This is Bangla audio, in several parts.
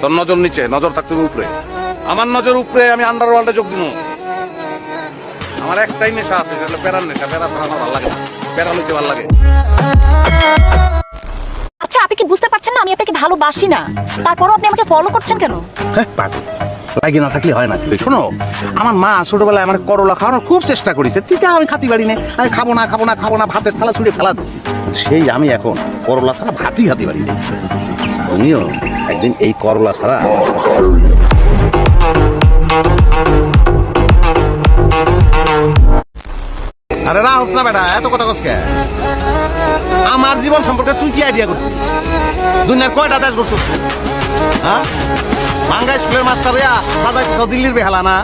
তোর নজর নিচে, নজর থাকতে হবে উপরে। আমার নজর উপরে, আমি আন্ডারওয়ার্ল্ডে যোগ দিব। আমার একটাই নেশা আছে, সেটা প্যারার নেশা। প্যারা ছাড়া আমার ভালো লাগে না, প্যারা লইতে ভালো লাগে। আচ্ছা, আপনি কি বুঝতে পারছেন না আমি আপনাকে ভালোবাসি না? তারপরও আপনি আমাকে ফলো করছেন কেন? লাগে না থাকলে হয় না। শোনো, আমার মা ছোটবেলায় আমার করলা খাওয়ানোর খুব চেষ্টা করেছে, তিতা আমি খাতি পারি না। আমি খাবো না খাবো না খাবো না, ভাতের থালা ছুঁড়ে ফেলা দিচ্ছি। সেই আমি এখন করলা ছাড়া ভাতই খাতি পারি না। তুমিও একদিন এই করলা ছাড়া আরে রাহস না বেটা, এত কথা কস কে? আমার জীবন সম্পর্কে তুই কি আইডিয়া করছিস? দুনিয়ার কয়টা দেশ করছিস? হ্যাঁ, বাঙ্গাই স্কুলের মাস্টার সাদাই দিল্লির বেহালা না?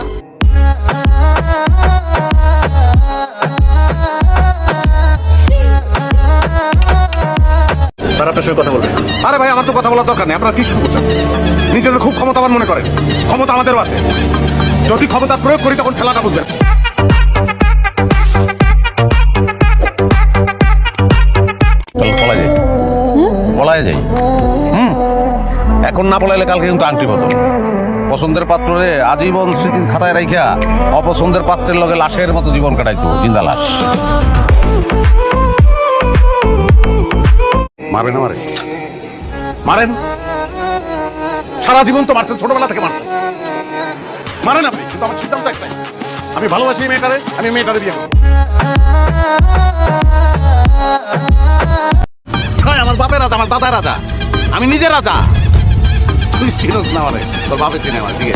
স্যার, আপনার সঙ্গে কথা বলবেন। আরে ভাই, আমার তো কথা বলার দরকার নেই। আপনারা কি শুরু করছেন? নিজেদের খুব ক্ষমতাবান মনে করেন। ক্ষমতা আমাদেরও আছে, যদি ক্ষমতা প্রয়োগ করি তখন খেলাটা বুঝবেন। পলায় যাই। এখন না পলাইলে কালকে কিন্তু আংটি বদল। পছন্দের পাত্রে আজীবন স্মৃতির খাতায় রাইখা অপছন্দের পাত্রের লগে লাশের মতো জীবন কাটাইতো, জিন্দা লাশ। মারবেন আমারে? মারেন, সারা জীবন তো মারছেন, ছোটবেলা থেকে মারছেন। মারেন আপনি, কিন্তু আমার সিদ্ধান্ত একটাই, আমি ভালোবাসি মেয়েটারে, আমি মেয়েটারে বিয়ে করব। আমার বাপের রাজা, আমার দাদা রাজা, আমি নিজে রাজা। তুই চিনস না আমারে, তোর বাপে চিনে আমার দিকে।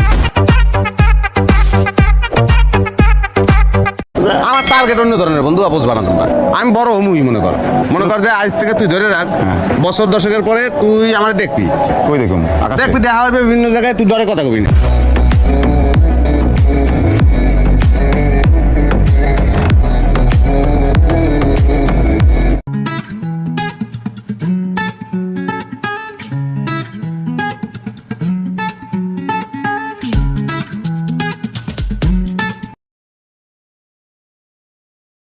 আমার টার্গেট অন্য ধরনের বন্ধু, আপোষ বানাতো না। আমি বড় হমুই মনে কর যে আজ থেকে তুই ধরে রাখ, বছর দশকের পরে তুই আমার দেখবি। কই দেখুন? দেখবি, দেখা হবে বিভিন্ন জায়গায়, তুই ডরে কথা কবি না।